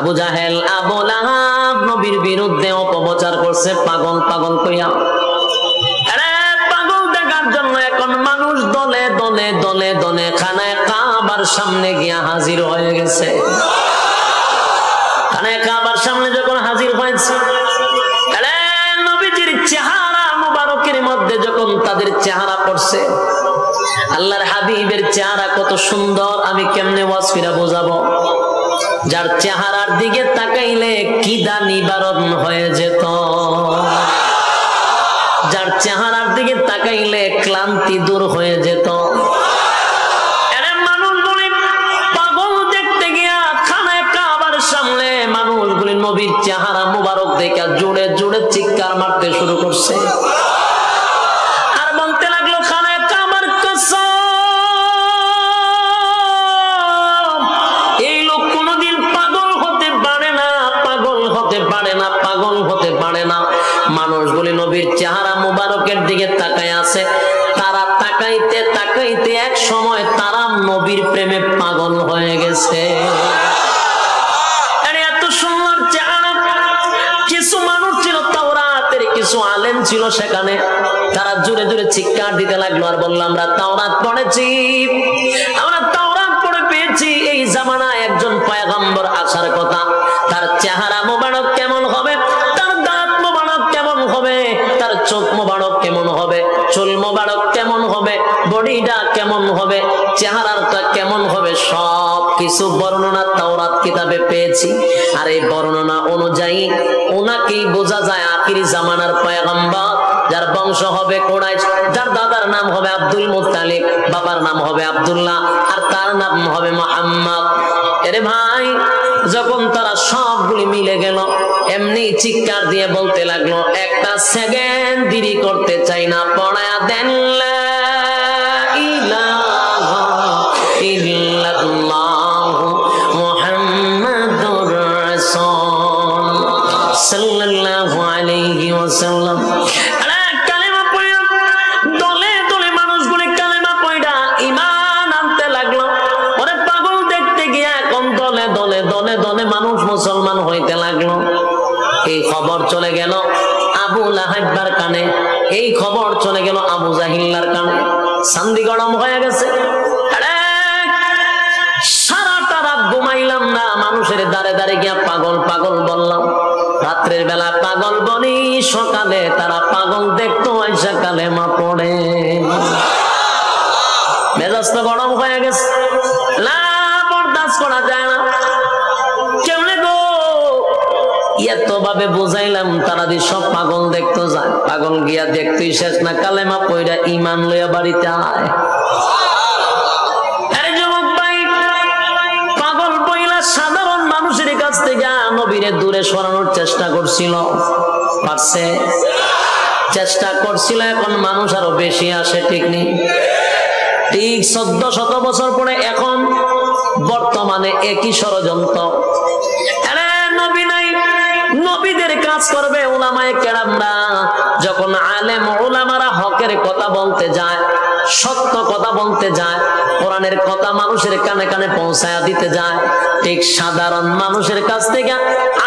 আবু জাহেল আবু লাহাব নবীর বিরুদ্ধে অপপ্রচার করছে পাগল পাগল কইয়া। আরে পাগল দেখার জন্য এখন মানুষ দলে দলে দলে দলে খানায় কাবার সামনে গিয়া হাজির হয়ে গেছে। খানায় কাবার সামনে যখন হাজির হয়েছে, আরে নবীজির চেহারা মুবারকের মধ্যে যখন তাদের চেহারা পড়ছে, আল্লাহর হাবিবের চেহারা কত সুন্দর আমি কেমনে ওয়াসফিরা বোঝাবো। যার চেহারার দিকে তাকাইলে কিদা নিবারণ হয়ে যেত, যার চেহারার দিকে তাকাইলে ক্লান্তি দূর হয়ে যেত। মানুষগুলি পাগল দেখতে গিয়া খানায় কাবার সামনে মানুষগুলি নবীর চেহারা মুবারক দেখে জোরে জোরে চিৎকার মারতে শুরু করছে আর বলতে লাগলো, খানায় কাবার কসম, এই লোক কোনদিন পাগল হতে পারে না, পাগল হতে পারে না, পাগল হতে পারে না। মানুষগুলি নবীর চেহারা মুবারকের দিকে তাকায় আছে, তারা তাকাইতে তাকাইতে এক সময় তারা নবীর প্রেমে পাগল হয়ে গেছে। এত সুন্দর চেহারা। কিছু মানুষ ছিল তাওরাতের, কিছু আলেম ছিল সেখানে, তারা জোরে জোরে চিৎকার দিতে লাগলো আর বললো, আমরা তাওরাত পড়েছি, আমরা তাওরাত পড়ে পেয়েছি এই জামানায় একজন পয়গম্বর আসার কথা। তার চেহারা মোবারক কেমন হবে, তার দাঁত মোবারক কেমন হবে, তার চোখ মোবারক কেমন হবে, চুল মোবারক কেমন হবে, বডিটা কেমন হবে, চেহারাটা কেমন হবে, সব কিছু বর্ণনা তাওরাত কিতাবে পেয়েছি। আর এই বর্ণনা অনুযায়ী ওনাকেই বোঝা যায় আখিরি জামানার পয়গম্বর, যার বংশ হবে কুরাইশ, যার দাদার নাম হবে আব্দুল মুত্তালিব, বাবার নাম হবে আব্দুল্লাহ, আর তার নাম হবে মুহাম্মদ। এরে ভাই, যখন তারা সবগুলি মিলে গেল, এমনি চিৎকার দিয়ে বলতে লাগলো, একটা সেকেন্ড দেরি করতে চাই না, পড়ায়া দেন লা ইলাহা ইল্লাল্লাহু মুহাম্মাদুর রাসূল সাল্লাল্লাহু আলাইহি ওয়াসাল্লাম। কালেমা পড়ে দলে দলে মানুষগুলি কালেমা পড়া ঈমান আনতে লাগলো। ওরে পাগল দেখতে গিয়া এখন দলে দলে দলে দলে মানুষ মুসলমান হইতে লাগলো। এই খবর চলে গেল আবু লাহাবের কানে, এই খবর চলে গেল আবু জাহিল্লার কানে। সান্দি গরম হয়ে গেছে। সারাটা রাত ঘুমাইলাম না, মানুষের দাঁড়ে দাঁড়ে গিয়া পাগল পাগল বললাম। রাত্রের বেলা পাগল বলি, সকালে তারা পাগল দেখতো আইসা কালেমা পড়ে। মেজাজ তো গরম হয়ে গেছে, না বরদাস্ত করা যায় না। কেমনে গো এত ভাবে বুঝাইলাম, তারা দিয়ে সব পাগল দেখতো যায়। পাগল গিয়া দেখতেই শেষ না, কালেমা পইরা ঈমান লইয়া বাড়িতে আয়। পাগল পইলা সাধারণ মানুষের কাছ থেকে নবীরে দূরে সরানোর চেষ্টা করছিল, পারছে? চেষ্টা করছিল। এখন মানুষ আরো বেশি আসে, ঠিক নেই? ঠিক 1400 বছর পরে এখন বর্তমানে একই ষড়যন্ত্র। নবী নাই, নবীদের কাজ করবে উলামায়ে কেরামরা। যখন আলেম উলামারা হকের কথা বলতে যায়, সত্য কথা বলতে যায়, কোরআনের কথা মানুষের কানে কানে পৌঁছায়া দিতে যায়, ঠিক সাধারণ মানুষের কাছ থেকে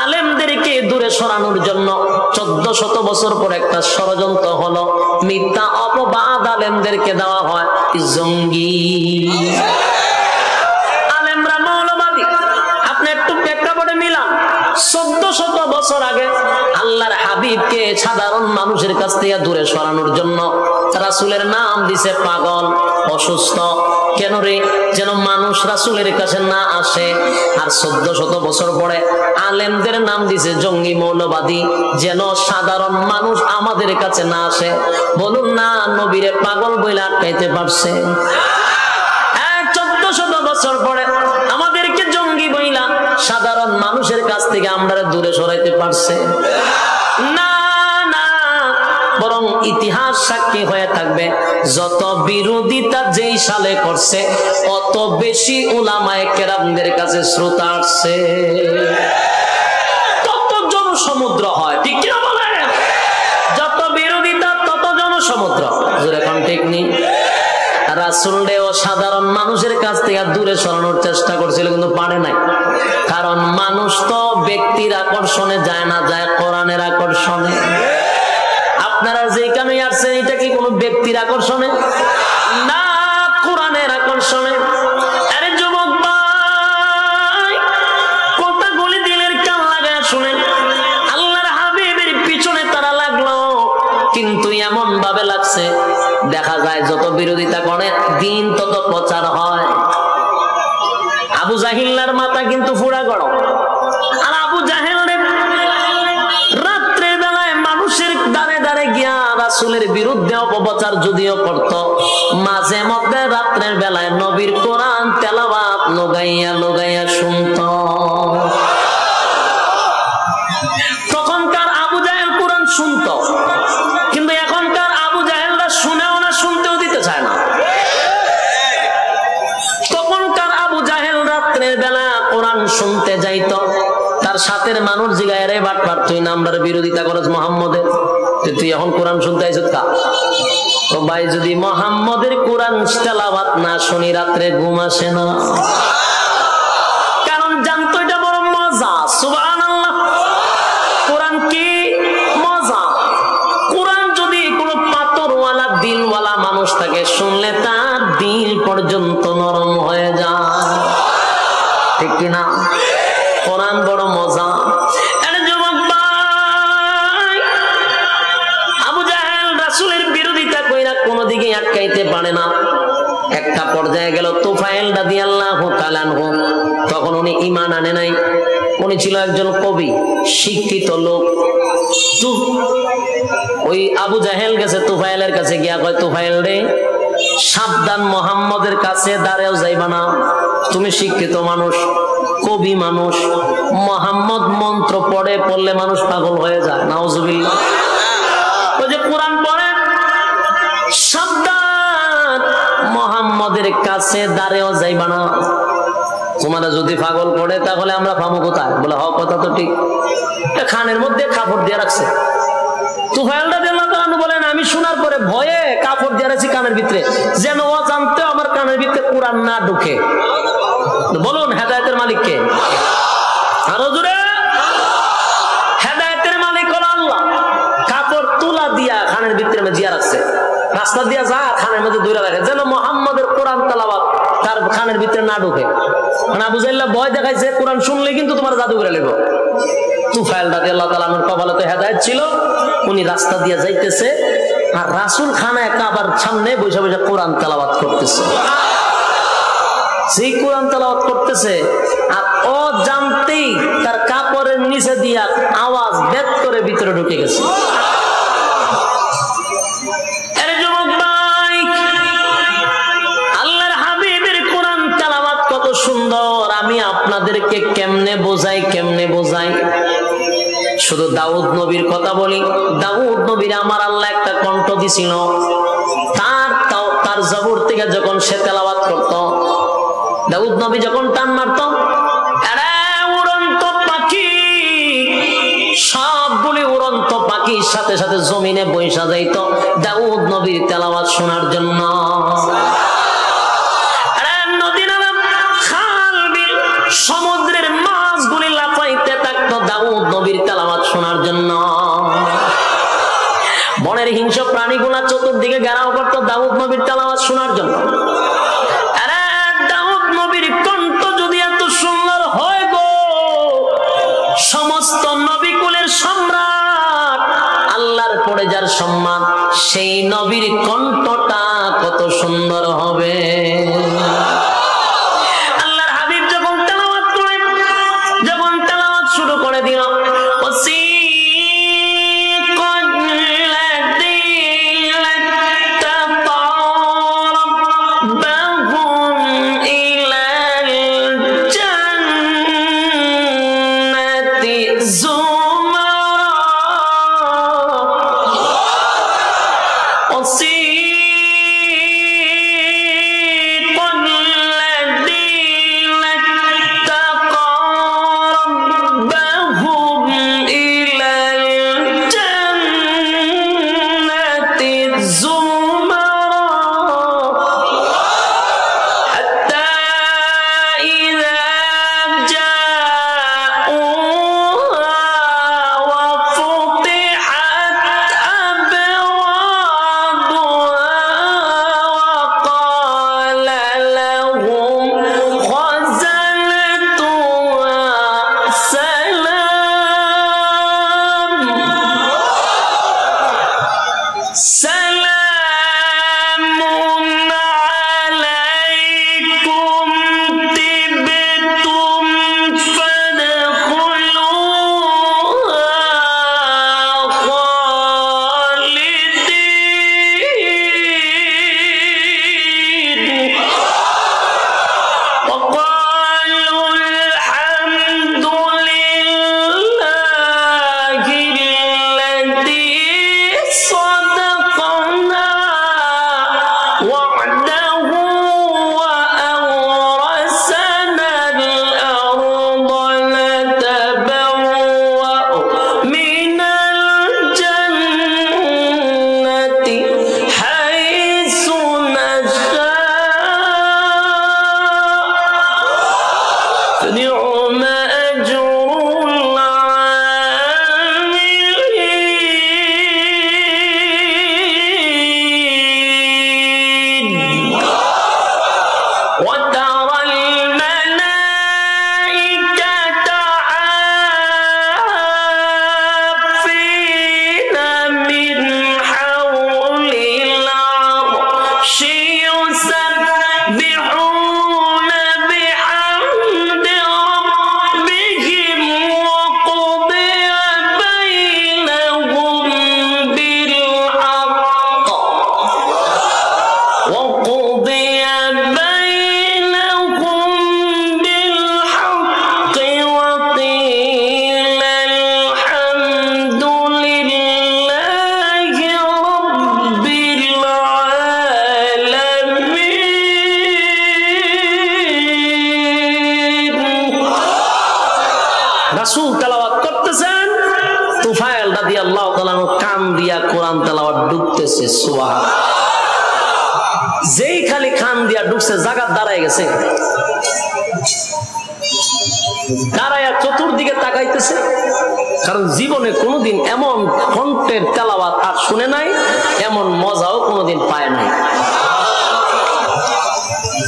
আলেমদেরকে দূরে সরানোর জন্য 1400 বছর পর একটা ষড়যন্ত্র হলো। মিথ্যা অপবাদ আলেমদেরকে দেওয়া হয়, জঙ্গি আলেমরা মৌলবাদী। আপনি একটু প্রেক্ষাপটে মিলান, 1400 বছর আগে আল্লাহর হাবিবকে সাধারণ মানুষের কাছ থেকে দূরে সরানোর জন্য রাসূলের নাম দিছে পাগল, অসুস্থ। কেন রে? যেন মানুষ রাসূলের কাছে না আসে। আর 1400 বছর পরে আলেমদের নাম দিছে জঙ্গি মৌলবাদী, যেন সাধারণ মানুষ আমাদের কাছে না আসে। বলুন না, নবীরে পাগল বইলা আটকাইতে পারছে? 1400 বছর পরে আমাদেরকে জঙ্গি বইলা সাধারণ মানুষের কাছ থেকে আমরা দূরে সরাইতে পারছে? না না, বরং ইতিহাস সাক্ষী হয়ে থাকবে, যত বিরোধিতা যেই সালে করছে অত বেশি উলামায়ে কেরামদের কাছে শ্রোতা আসছে, তত জনসমুদ্র হয়। ঠিক কিনা বলেন? যত বিরোধিতা তত জনসমুদ্র। জোরে কোন ঠিক নেই? রাসূলও সাধারণ মানুষের কাছ থেকে দূরে সরানোর চেষ্টা করছিল, কিন্তু পারে নাই। কারণ মানুষ তো ব্যক্তির আকর্ষণে যায় না, যায় কোরআনের আকর্ষণে। আপনারা যেখানে আসছেন এটা কি কোনো ব্যক্তির আকর্ষণে না, কোরআনের আকর্ষণে। আরে যুবক ভাই, কথাগুলি দিলের কান লাগায় শুনেন। আল্লাহর হাবিবের পিছনে তারা লাগলো, কিন্তু এমন ভাবে লাগছে দেখা যায় যত বিরোধিতা করে দিন তত প্রচার হয়। আবু জাহিল্লার মাথা কিন্তু পুরা গরম। আর আবু জাহেল রাত্রের বেলায় মানুষের দ্বারে দ্বারে গিয়া রাসূলের বিরুদ্ধে অপপ্রচার যদিও করত, মাঝে মধ্যে রাত্রের বেলায় নবীর কোরআন তেলাওয়াত লগাইয়া লগাইয়া শুনত। তখনকার আবু জাহেল কোরআন শুনত, কিন্তু এখনকার আবু জাহেলরা শুনেও না, শুনতেও দিতে চায় না। তখনকার আবু জাহেল রাত্রের বেলা কোরআন শুনতে যাইত, তার সাথের মানুষ জিগায়, রে বাটপার তুই নামটার বিরোধিতা করছ মুহাম্মদের, তুই এখন কোরআন শুনতে আইছ কা? তো ভাই, যদি মুহাম্মদের কোরআন তেলাওয়াত না শুনি রাত্রে ঘুম আসে না, কারণ জানতো এটা বড় মজা। সুবহানাল্লাহ। কোরআন কি মজা। কোরআন যদি কোনো পাথরওয়ালা দিলওয়ালা মানুষ থাকে, শুনলে তার দিল পর্যন্ত নরম হয়ে যায়, ঠিক কিনা? কোরআন বড় মজা। আবু জাহেল রাসূলের বিরোধিতা কইরা কোন দিকে আটকাইতে পারে না। একটা পর্যায়ে গেল তুফাইল রাদিয়াল্লাহু তাআলা আনহু, তখন উনি ঈমান আনে নাই। উনি ছিল একজন কবি, শিক্ষিত লোক। ওই আবু জাহেল গেছে তুফাইলের কাছে গিয়া কয়, তুফাইল রে, সাবধান, মুহাম্মদের কাছে দাঁড়াও যাইবা না। তুমি শিক্ষিত মানুষ, কবি মানুষ, মুহাম্মদ মন্ত্র পড়লে মানুষ পাগল হয়ে যায়। নাউজুবিল্লাহ। ওই যে কোরআন পড়ে, সাবধান, মুহাম্মদের কাছে দাঁড়াও যাইবা না। তোমারা যদি পাগল করে তাহলে আমরা পাবো কোথায়? বলে হ, কথা তো ঠিক। খানের মধ্যে কাপড় দিয়ে রাখছে। তুফাইল রাদিয়াল্লাহু তাআলা বলেন, আমি শোনার পরে ভয়ে কাপড় দিয়ে রাখছি কানের ভিতরে, যেন ও জানতে আমার কানের ভিতরে কোরআন না ঢুকে। বলুন, হেদায়েতের মালিক কে? আরো জোরে। হেদায়েতের মালিক হলো আল্লাহ। কাপড় তুলা দিয়া খানের ভিতরে জিয়া রাখছে, রাস্তা দিয়া যা খানের মধ্যে দূরে রাখে, যেন মুহাম্মদের কোরআন তেলাওয়াত তার খানের ভিতরে না ঢুকে। মানে আবু জাহেল ভয় দেখাইছে, কোরআন শুনলে কিন্তু তোমার জাদু করে নেব। তুফাইল রাদিয়াল্লাহু তাআলা আনহুর কপালে তো হেদায়েত ছিল, উনি রাস্তা দিয়ে যাইতেছে, আর রাসূল খানায় কাবার সামনে বসে বসে কোরআন তেলাওয়াত করতেছে। সেই কোরআন তেলাওয়াত করতেছে, আর ও জানতেই তার কাপড়ের নিচে দিয়া আওয়াজ বেদ করে ভিতরে ঢুকে গেছে। আল্লাহর হাবিবের কোরআন তেলাওয়াত কত সুন্দর, আমি আপনাদেরকে কেমনে বোঝাই। শুধু দাউদ নবীর কথা বলি। দাউদ নবীর আমার আল্লাহ একটা কণ্ঠ দিছিল। তার জবর থেকে যখন সে তেলাওয়াত করত, দাউদ নবী যখন টান মারত, উড়ন্ত পাখি, সবগুলি উড়ন্ত পাখির সাথে সাথে জমিনে বৈশা যাইত দাউদ নবীর তেলাওয়াত শোনার জন্য। সমুদ্রের মাছগুলি লাফাইতে থাকতো দাউদ নবীর তেলাওয়াত শোনার জন্য। বনের হিংস্র প্রাণীগুলা চতুর্দিকে ঘেরাও করতো দাউদ নবীর তেলাওয়াত শোনার জন্য। দাউদ নবীর কণ্ঠ যদি এত সুন্দর হয় গো, সমস্ত নবীকুলের সম্রাট আল্লাহর পরে যার সম্মান, সেই নবীর কণ্ঠটা কত সুন্দর হবে। إلى রাসূল তেলাওয়াত করতেছেন, তুফাইল রাদিয়াল্লাহু তাআলা কান দিয়া কোরআন তেলাওয়াত ঢুকতেছে। সুবহানাল্লাহ। যেই খালি কান দিয়া ঢুকছে জায়গা দাঁড়ায় গেছে, দাঁড়ায়া চতুর্দিকে তাকাইতেছে, কারণ জীবনে কোনোদিন এমন কণ্ঠের তেলাওয়াত আর শুনে নাই, এমন মজাও কোনোদিন পায় নাই।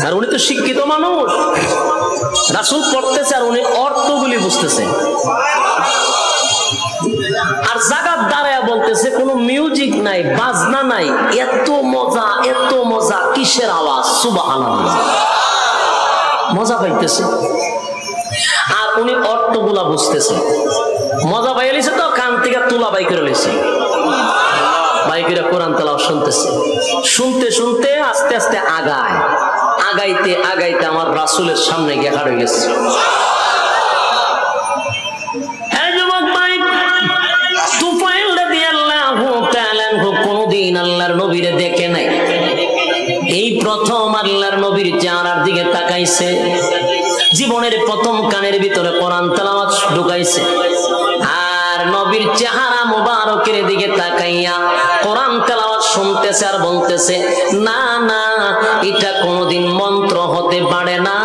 আর উনি তো শিক্ষিত মানুষ, রাসূল পড়তেছে আর উনি অর্থগুলি বুঝতেছে, আর জাগাত দাঁড়ায়া বলতেছে, কোনো মিউজিক নাই, বাজনা নাই, এত মজা, এত মজা, কিসের আওয়াজ, সুবহানাল্লাহ, মজা পাইতেছে। আর উনি অর্থগুলা বুঝতেছে, মজা পাইয়া লিছে তো, কান থেকে তুলা বাই করে লিছে, বাই করে কোরআন তেলাওয়াত শুনতেছে। শুনতে শুনতে আস্তে আস্তে আগায়, আগাইতে আগাইতে আমার রাসূলের সামনে গিয়ে হার হয়ে গেছে। কোনদিন আল্লাহর নবীরে দেখে নাই, এই প্রথম আল্লাহর নবীর চেহারার দিকে তাকাইছে, জীবনের প্রথম কানের ভিতরে কোরআন তেলাওয়াত ঢুকাইছে, আর নবীর চেহারা মোবারকের দিকে তাকাইয়া কোরআন তেলাওয়াত শুনতেছে আর বলতেছে, না না, এটা কোনোদিন মন্ত্র হতে পারে না,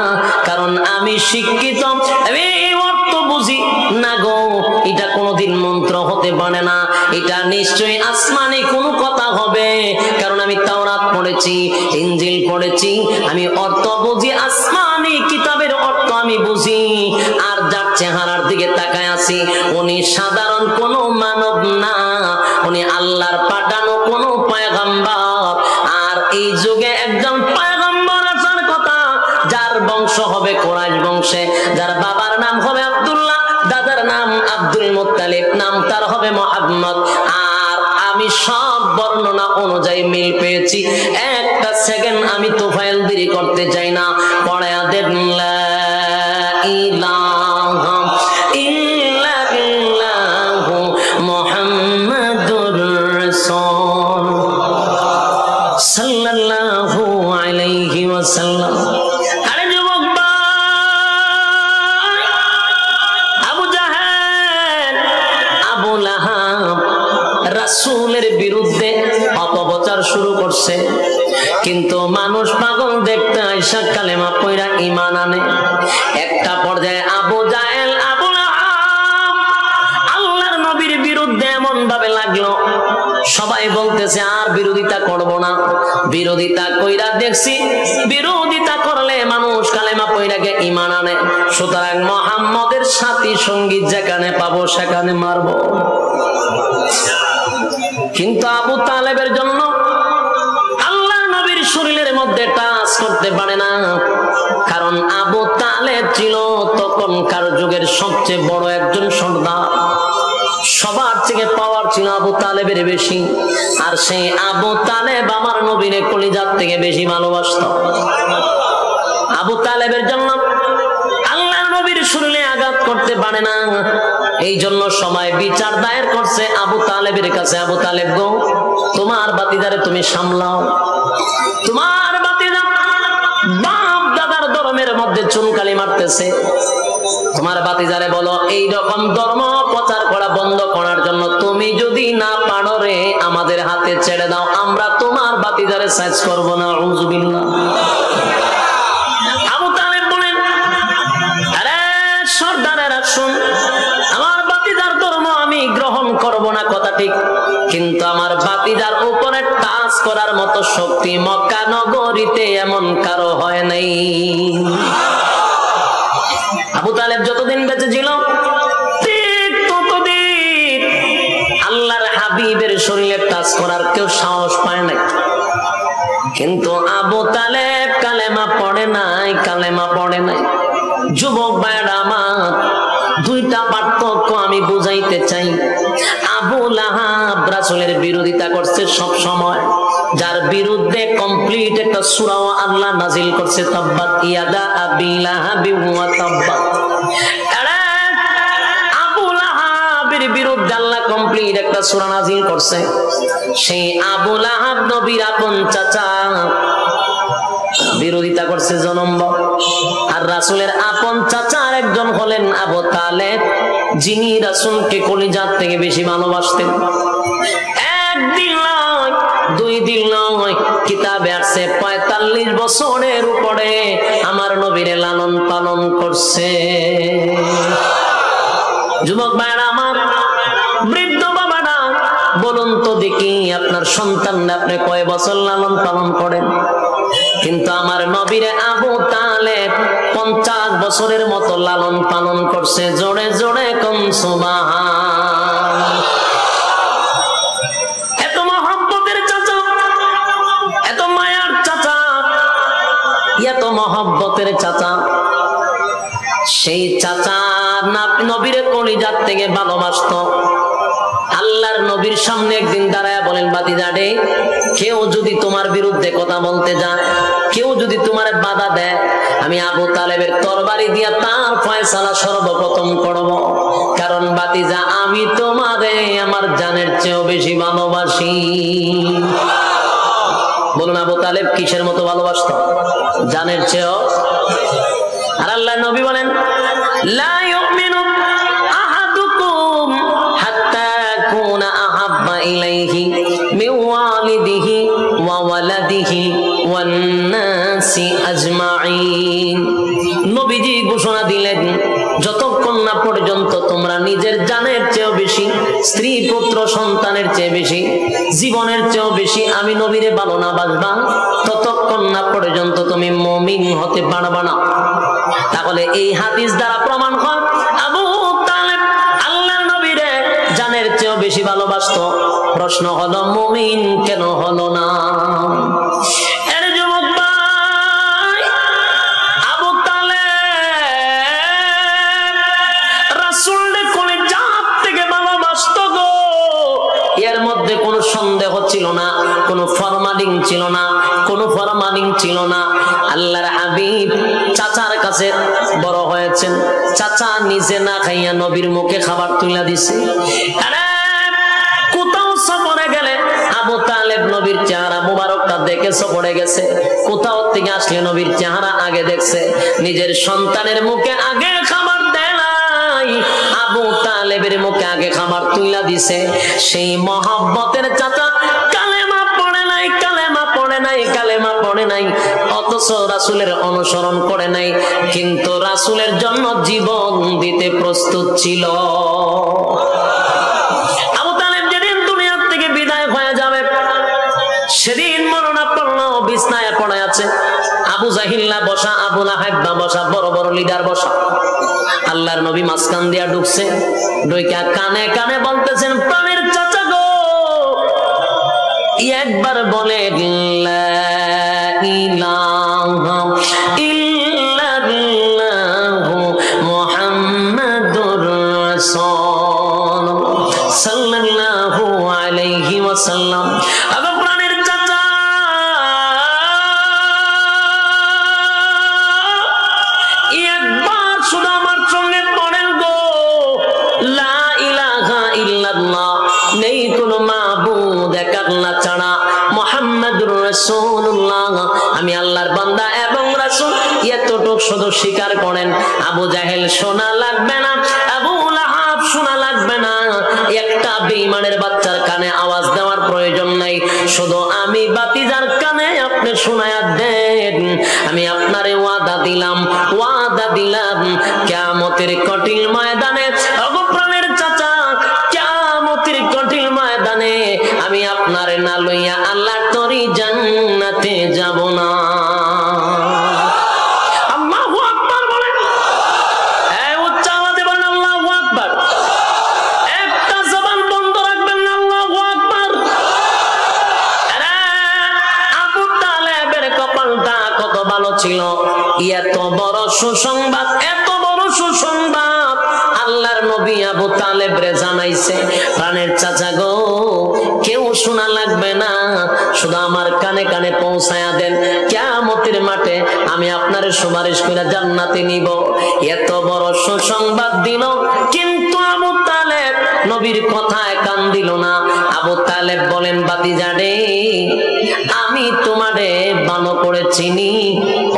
কারণ আমি শিক্ষিত, আমি অর্থ বুঝি না গো, এটা কোনোদিন মন্ত্র হতে পারে না, এটা নিশ্চয়ই আসমানি কোনো কথা হবে, কারণ আমি তাওরাত পড়েছি, ইনজিল পড়েছি, আমি অর্থ বুঝি, আসমানি কিতাবের অর্থ আমি বুঝি। আর যার চেহারার দিকে তাকায় আছি, উনি সাধারণ কোন মানব না, উনি আল্লাহর পাঠানো কোন পয়গম্বর। আর এই যুগে একজন পয়গম্বর আসার কথা, যার বংশ হবে কুরাইশ বংশে, যার বাবার নাম হবে আব্দুল্লাহ, দাদার নাম আব্দুল মুত্তালিব, নাম তার হবে মুহাম্মদ। আর আমি সব বর্ণনা অনুযায়ী মিল পেয়েছি, একটা সেকেন্ড আমি তুফাইল দেরি করতে চাই না, পড়ায়া দেন লা ইলাহা ইল্লাল্লাহু মুহাম্মাদুর রাসূল সাল্লাল্লাহু আলাইহি ওয়াসাল্লাম। আরে যুবক ভাই, আবু জাহেল, আবু লাহাব রাসূলের বিরুদ্ধে অপপ্রচার শুরু করছে, কিন্তু মানুষ পাগল দেখতে আইসা কালেমা পয়রা ঈমান আনে। একটা পর্যায়ে আবু জাহেল, আবু লাহাব আল্লাহর নবীর বিরুদ্ধে এমন ভাবে লাগলো, সবাই বলতেছে আর বিরোধিতা করব না, বিরোধিতা কইরা দেখছি বিরোধিতা করলে মানুষ কালেমা পয়রাকে ঈমান আনে, সুতরাং মুহাম্মদের সাথী সঙ্গী যেখানে পাবো সেখানে মারবো। কিন্তু আবু তালেবের জন্য আল্লাহ নবীর শরীরের মধ্যে টাচ করতে পারে না, কারণ আবু তালেব ছিল তখনকার যুগের সবচেয়ে বড় একজন সর্দার, সবার থেকে পাওয়ার ছিল আবু তালেবের বেশি। আর সেই আবু তালেব আমার নবীর কলিজার থেকে বেশি ভালোবাসত। আবু তালেবের জন্য আল্লাহ নবীর শরীরে আঘাত করতে পারে না, এই জন্য সবাই বিচার দায়ের করছে আবু তালেবের কাছে, আবু তালেব গো, তোমার বাতিদারে তুমি সামলাও, তোমার বাতিদা বাপ দাদার ধর্মের মধ্যে চুনকালি মারতেছে, তোমার বাতিজারে বলো এই রকম ধর্ম প্রচার করা বন্ধ করার জন্য, তুমি যদি না পারো রে আমাদের হাতে ছেড়ে দাও, আমরা তোমার বাতিজারে সাইজ করব না। আউযুবিল্লাহ। আবু তালেব বলেন, আরে সর্দারেরা শুন, আমার বাতিজার ধর্ম আমি গ্রহণ করব না, কথা ঠিক, কিন্তু আমার বাতিজার উপরে টাচ করার মতো শক্তি মক্কা নগরীতে এমন কারো হয় নাই। আবু তালেব যতদিন বেঁচে ছিল ঠিক ততদিন আল্লাহর হাবিবের শরীরে টাচ করার কেউ সাহস পায় নাই। কিন্তু আবু তালেব কালেমা পড়ে নাই, কালেমা পড়ে নাই। যুবক ভাইরা আমার, দুইটা পার্থক্য আমি বুঝাইতে চাই। আবু লাহাব রাসূলের বিরোধিতা করছে সব সময়, যার বিরুদ্ধে কমপ্লিট একটা সূরা আল্লাহ নাজিল করছে, তাব্বাত ইয়াদা আবি লাহাবি ওয়া তাব্বা। আবু লাহাবের বিরুদ্ধে আল্লাহ কমপ্লিট একটা সূরা নাজিল করছে। সেই আবু লাহাব নবীর আপন চাচা, বিরোধিতা করছে জনম্ব। আর রাসূলের আপন চাচার একজন হলেন আবু তালেব। যিনি রাসূলকে কলিজার থেকে বেশি ভালোবাসতেন। একদিন নয়, 2 দিন নয়, কিতাবে আসছে 45 বছরের উপরে আমার নবীরে লালন পালন করছে। যুবক ভাইরা আমার, বৃদ্ধ বাবারা, বলুন তো দেখি আপনার সন্তানরা আপনি কয় বছর লালন পালন করেন? কিন্তু আমার নবীরে আবু তালেব 50 বছরের মতো লালন পালন করছে। জোরে জোরে কম সুবহান। এত মহব্বতের চাচা, এত মায়ার চাচা, এত মহব্বতের চাচা, সেই চাচা নবীরে কলিজার থেকে ভালোবাসতো। আল্লাহর নবীর সামনে একদিন দাঁড়ায় বলেন, ভাতিজা রে, কেউ যদি তোমার বিরুদ্ধে কথা বলতে যায়, কেউ যদি তোমার বাধা দেয়, আমি আবু তালেবের তরবারি দিয়া তার ফয়সালা সর্বপ্রথম করব। কারণ ভাতিজা, আমি তোমারে আমার জানের চেয়েও বেশি ভালোবাসি। বলুন, আবু তালেব কিসের মতো ভালোবাসতো? জানের চেয়েও। আর আল্লাহর নবী বলেন, লা ইউমিনু আহাদুকুম হাত্তা ইয়াকুনা আহাব্বা ইলাইহি মিন ওয়ালিদিহি ওয়া ওয়ালাদিহি ওয়ান নাসি আজমাইন। নবীজি ঘোষণা দিলেন, যতক্ষণ না পর্যন্ত তোমরা নিজের জানের চেয়েও বেশি, স্ত্রী পুত্র সন্তানের চেয়ে বেশি, জীবনের চেয়েও বেশি আমি নবীরে ভালো না বাসবা, ততক্ষণ না পর্যন্ত তুমি মুমিন হতে পারবা না। তাহলে এই হাদিস দ্বারা প্রমাণ হয় আবু তালেব আল্লাহর নবীরে জানের চেয়েও বেশি ভালোবাসতো। প্রশ্ন হলো, মুমিন কেন হলো না? এর যুবক ভাই, আবু তালেব রাসূলের কলিজা থেকে ভালোবাসতো গো। এর মধ্যে কোনো সন্দেহ ছিল না, কোনো ফরমালিং ছিল না, কোনো ফরমালিং ছিল না। আল্লাহর হাবিব চাচার কাছে বড় হয়েছেন, চাচা নিজে না খাইয়া নবীর মুখে খাবার তুলে দিছে। আরে কোথাও সফরে গেলে আবু তালেব নবীর চেহারা মুবারকটা দেখে সফরে গেছে, কোথাও থেকে আসলে নবীর চেহারা আগে দেখছে, নিজের সন্তানের মুখে আগে খাবার দেয় নাই, আবু তালেবের মুখে আগে খাবার তুলে দিছে। সেই মহব্বতের চাচা কালেমা পড়ে নাই, কালেমা পড়ে নাই, কালেমা পড়ে নাই, অথচ রাসূলের অনুসরণ করে নাই, কিন্তু রাসূলের জন্য জীবন দিতে প্রস্তুত ছিল। আবু তালেব যেদিন দুনিয়ার থেকে বিদায় হয়ে যাবে, সেদিন মরণাপন্ন বিছনায় পড়ে আছে। আবু জাহিল্লা বসা, আবু লাহাব বসা, বড় বড় লিডার বসা। আল্লাহর নবী মাঝখান দিয়া ঢুকছে, ঢুইকা কানে কানে বলতেছেন, প্রাণের চাচা গো, একবার বলে লা ইলাহা ইল্লাল্লাহু মুহাম্মাদুর রাসূলুল্লাহ সাল্লাল্লাহু আলাইহি ওয়াসাল্লাম। আবার প্রাণের চাচা, একবার শুধু আমার সঙ্গে পড়েন গো, লা ইলাহা ইল্লাল্লাহ, নেই কোনো মাবুদ এক আল্লাহ ছাড়া, মুহাম্মাদুর রাসূলুল্লাহ, আমি আল্লাহর বান্দা এবং রাসূল, এতটুকু শুধু স্বীকার করেন। আবু জাহেল শোনা লাগবে না, আবু লাহাব শোনা লাগবে না, একটা বেঈমানের বাচ্চার কানে আওয়াজ দেওয়ার প্রয়োজন নাই, শুধু আমি বাতিজার কানে আপনি শোনায়া দেন। আমি আপনারে ওয়াদা দিলাম, ওয়াদা দিলাম, কিয়ামতের কঠিন ময়দানে, ওগো প্রাণের চাচা, কিয়ামতের কঠিন ময়দানে আমি আপনারে না লইয়া আল্লাহর তরি জান্নাতে যাব না। আল্লাহু আকবার বলেন, এই উচ্চ আওয়াজে বলেন আল্লাহু আকবার। একটা জবান বন্ধ রাখবেন না, আল্লাহু আকবার। আরে আবু তালেবের কপালটা কত ভালো ছিল, এত বড় সুসংবাদ, এত বড় সুসংবাদ আল্লাহর নবী আবু তালেব রে জানাইছে, প্রাণের চাচা গো, কেউ শোনা লাগবে না, শুধু আমার কানে কানে পৌঁছায়া দেন, কিয়ামতের মাঠে আমি আপনার সুপারিশ করে জান্নাতে নিব। এত বড় সুসংবাদ দিল, কিন্তু আবু তালেব নবীর কথায় কান দিল না। আবু তালেব বলেন, বাতিজা রে, আমি তোমারে ভালো করে চিনি,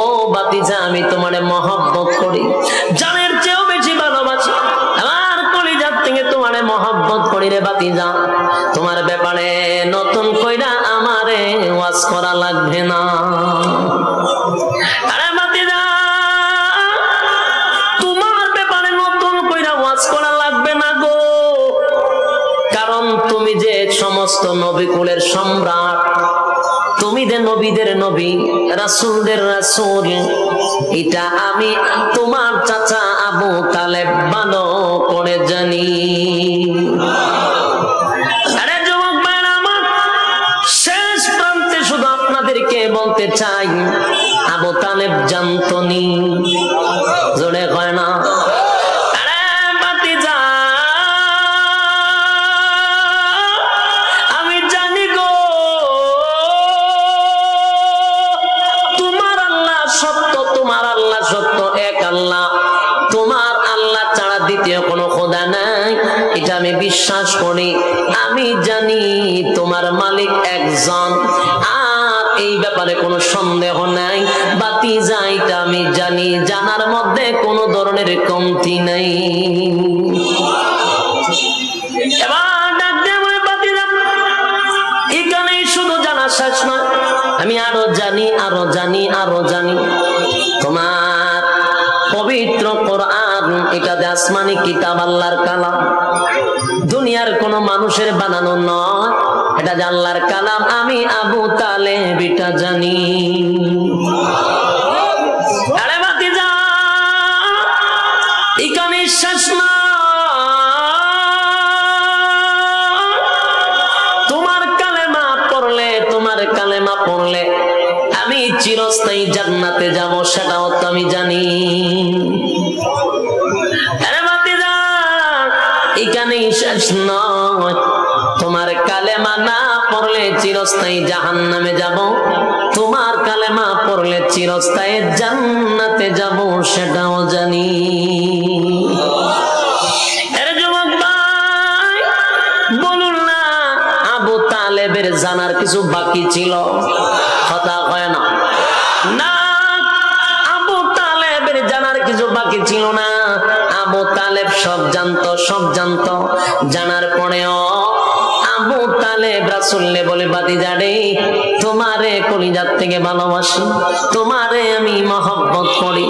ও বাতিজা, আমি তোমারে মহব্বত করি, জানের চেয়েও বেশি ভালোবাসি, আমার কলিজা করি রে ভাতিজা, তোমার ব্যাপারে নতুন কইরা আমারে ওয়াজ করা লাগবে না। আরে ভাতিজা, তোমার ব্যাপারে নতুন কইরা ওয়াজ করা লাগবে না গো, কারণ তুমি যে সমস্ত নবী কুলের সম্রাট, তুমি যে নবীদের নবী, রাসূলদের রাসূল, এটা আমি তোমার চাচা আবু তালেব ভালো করে জানি। আরে যুবক ভাইরা আমার, শেষ প্রান্তে শুধু আপনাদেরকে বলতে চাই, আবু তালেব জানতনি, জোরে কয় না। কোনো খোদা নাই, এটা আমি বিশ্বাস করি। আমি জানি তোমার মালিক একজন, আর এই ব্যাপারে কোনো সন্দেহ নাই। ভাতিজা, এটা আমি জানি, জানার মধ্যে কোনো ধরনের কমতি নাই। এবার ডাক দে আমার ভাতিজা, এখানেই শুধু জানা শেষ নয়, আমি আরো জানি, আরো জানি, আরো জানি। তোমার পবিত্র কোরআন, এটা যে আসমানি কিতাব, আল্লাহর কালাম, দুনিয়ার কোন মানুষের বানানো নয়, এটা যে আল্লাহর কালাম। আমি আবু তালেব এটা জানি। আরে ভাতিজা, এখানে শেষ না, তোমার কালেমা পড়লে, তোমার কালেমা পড়লে আমি চিরস্থায়ী জান্নাতে যাব, সেটাও তো আমি জানি। আরে ভাতিজা, এখানেই শেষ নয়, তোমার কালেমা না পড়লে চিরস্থায়ী জাহান্নামে যাব, তোমার কালেমা পড়লে চিরস্থায়ী জান্নাতে যাব, সেটাও জানি। আরে যুবক ভাই, বলুন না, আবু তালেবের জানার কিছু বাকি ছিল? কথা হয় না? না, আবু তালেবের জানার কিছু বাকি ছিল না। আবু তালেব সব জানতো, সব জানতো। জানার পরেও আবু তালেব রাসূলকে বলে, ভাতিজা রে, তোমারে কলিজার থেকে ভালোবাসি, তোমারে আমি মহব্বত করি,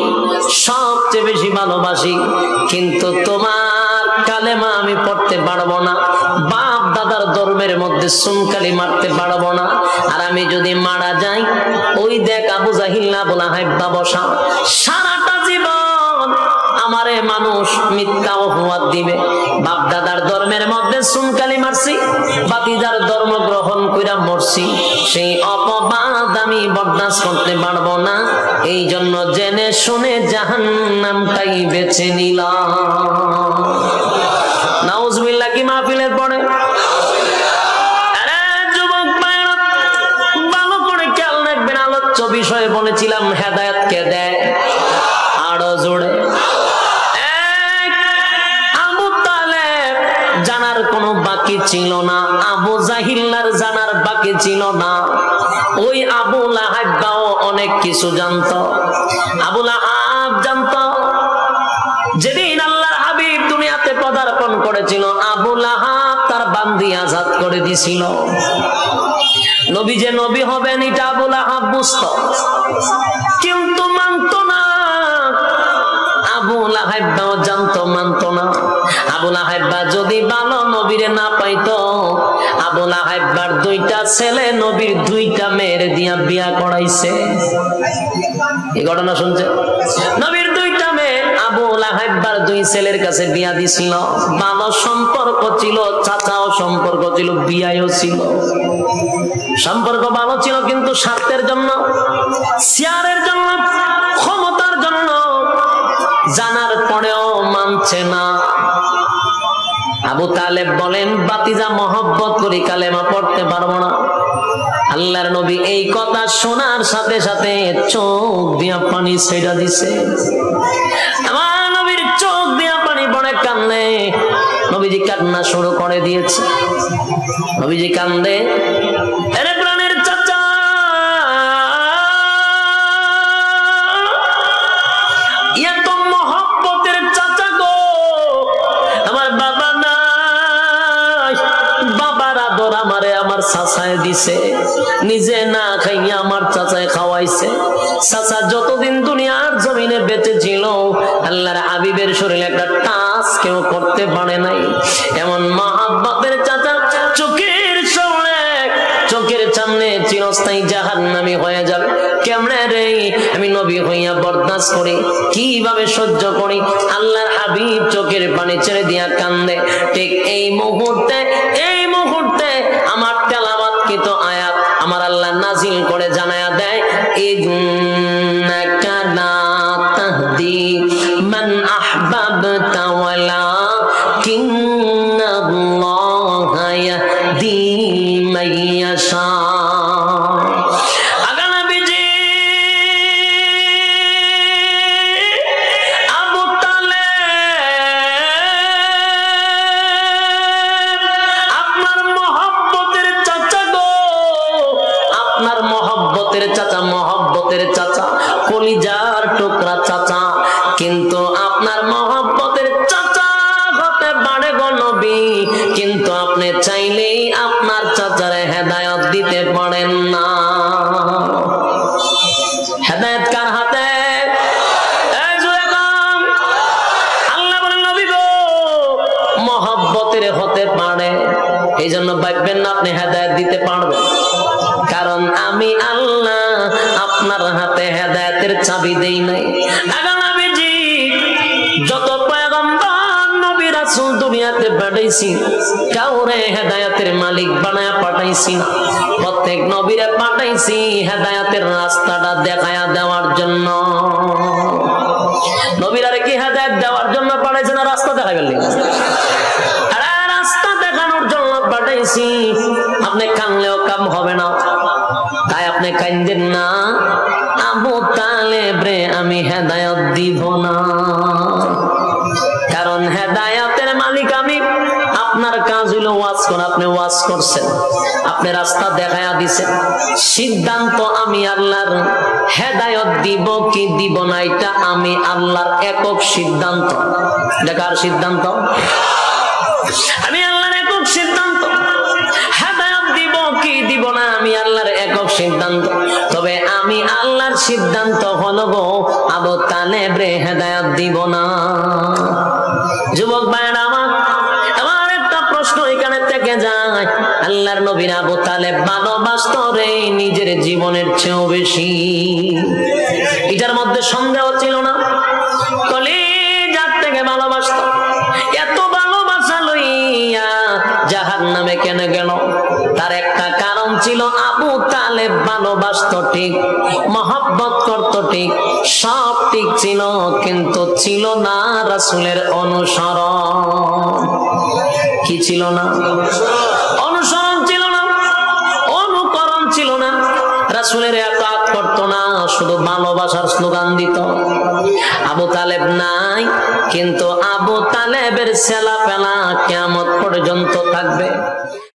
সবচেয়ে বেশি ভালোবাসি, কিন্তু তোমার কালেমা আমি পড়তে পারবো না, বাপ দাদার ধর্মের মধ্যে সুনকালি মারতে পারবো না, আর আমি যদি মারা যাই, ওই দেখ আবু জাহিল আবু লাহাব বসা, সারাটা জীবন আমারে মানুষ মিথ্যা অপবাদ দিবে। বাপ দাদার ধর্মের মধ্যে সুনকালি মারছি, ভাতিজার ধর্ম গ্রহণ কইরা মরছি, সেই অপবাদ আমি বরদাস্ত করতে পারবো না। এই জন্য জেনে শুনে জাহান্নামটাই বেছে নিলাম। নাউজুবিল্লাহ কি মাহফিলের পড়ে? ভালো করে খেয়াল রাখবেন, আলোচ্য বিষয়ে বলেছিলাম হেদায়েত কে দেয়, আরো জোরে। আবু তালেব জানার কোনো বাকি ছিল না, আবু জাহিল্লার জানার বাকি ছিল না। ওই আবু লাহাবও অনেক কিছু জানতো। আবু লাহাব জানতো, যেদিন আল্লাহর হাবিব দুনিয়াতে পদার্পণ করেছিল, আবু লাহাব তার বান্দি আজাদ করে দিছিল। নবী যে নবী হবেন এটা আবু লাহাব বুঝতো, কিন্তু মানতো না। আবু লাহাব জানতো, মানতো না। আবু লাহাব যদি ভালো নবীরে না পাইতো, আবু লাহাব দুইটা ছেলে নবীর দুইটা মেয়ের দিয়া বিয়া করাইছে। এই ঘটনা শুনছে? নবীর দুইটা মেয়ে আবু লাহাব দুই ছেলের কাছে বিয়া দিছিল। ভালো সম্পর্ক ছিল, চাচাও সম্পর্ক ছিল, বিয়াও ছিল। সম্পর্ক ভালো ছিল, কিন্তু স্বার্থের জন্য, চেয়ারের জন্য, ক্ষমতার জন্য জানার পরেও মানছে না। আবু তালেব বলেন, ভাতিজা মহব্বত করি, কালেমা পড়তে পারবো না। আল্লাহর নবী এই কথা শোনার সাথে সাথে চোখ দিয়া পানি ছেড়া দিছে। আমার নবীর চোখ দিয়া পানি পড়ে, কান্দে। নবীজি কান্না শুরু করে দিয়েছে। নবীজি কান্দে, আরে প্রাণের চাচা, এত মহব্বতের চাচা গো, আমার বাবা নাই, চাচায় দিছে, নিজে না খাইয়া আমার চাচায় খাওয়াইছে। চাচা যতদিন দুনিয়ার জমিনে বেঁচে ছিল আল্লাহর হাবিবের শরীরে একটা টাচ কেউ করতে পারে নাই। এমন মহব্বতের চাচা চোখের সামনে চিরস্থায়ী জাহান্নামী হয়ে যাবে। কেমনে রে আমি নবী হইয়া বরদাস্ত করি, কিভাবে সহ্য করি? আল্লাহর হাবিব চোখের পানি ছেড়ে দিয়া কান্দে। ঠিক এই মুহূর্তে আমার তেলাওয়াতকৃত আয়াত আমার আল্লাহ নাজিল করে জানায়া দেয়, ইন্নাকা লা তাহদি মান আহবাবতা ওয়ালাকিন্নাল্লাহা ইয়াহদি মান ইয়াশা। মহব্বতের চাচা, কলিজার টুকরা চাচা, কিন্তু আপনার মহব্বতের চাচা হতে পারে গো নবী, কিন্তু আপনি চাইলেই আপনার চাচারে হেদায়েত দিতে পারেন না। হেদায়েত কার হাতে? আল্লাহ বলেন নবী গো মহব্বতের হতে পারে, এই জন্য ভাববেন না আপনি হেদায়েত দিতে পারবেন, কারণ আমি আল্লাহ আপনার হাতে হেদায়েতের চাবি দেই নাই। নবীজি যত পয়গম্বর নবী রাসূল দুনিয়াতে পাঠাইছি কাউরে হেদায়েতের মালিক বানায়া পাঠাইছি না। প্রত্যেক নবীরে পাঠাইছি হেদায়েতের রাস্তাটা দেখায়া দেওয়ার জন্য। নবীরা কি হেদায়েত দেওয়ার জন্য পাঠাইছে না রাস্তা দেখাইবার লাগি? আরে রাস্তা দেখানোর জন্য পাঠাইছি। আপনি কানলেও কাম হবে না, তাই আপনি কান্দেন না। আবু তালেব রে আমি হেদায়েত দিব না, কারণ হেদায়েতের মালিক আমি। আপনার কাজ হলো ওয়াজ করা, আপনি ওয়াজ করছেন, আপনি রাস্তা দেখায়া দিছেন। সিদ্ধান্ত আমি আল্লাহর, হেদায়েত দিব কি দিব না এটা আমি আল্লাহর একক সিদ্ধান্ত। এটা কার সিদ্ধান্ত? আমি আল্লাহর একক সিদ্ধান্ত। হেদায়েত দিব কি দিব না আমি আল্লাহর একক সিদ্ধান্ত। তবে আমি আল্লাহর সিদ্ধান্ত হলো গো আবু তালেব রে হেদায়েত দিব না। যুবক ভাইরা আমার একটা প্রশ্ন এখানে থেকে যায়, আল্লাহর নবী আবু তালেব ভালোবাসত রে নিজের জীবনের চেয়েও বেশি, এটার মধ্যে সন্দেহ ছিল না। কলিজার থেকে ভালোবাসত। এত ভালোবাসা লইয়া জাহান্নামে কেন গেল? তার একটা কারণ ছিল, আবু তালেব ভালোবাসত ঠিক, মহব্বত করত ঠিক, সব ঠিক ছিল, কিন্তু ছিল না রাসূলের অনুসরণ। কি ছিল না? অনুসরণ ছিল না, অনুকরণ ছিল না। রাসূলের ইতাআত করত না, শুধু ভালোবাসার স্লোগান দিত। আবু তালেব নাই, কিন্তু আবু তালেবের ছেলেপেলা কিয়ামত পর্যন্ত থাকবে।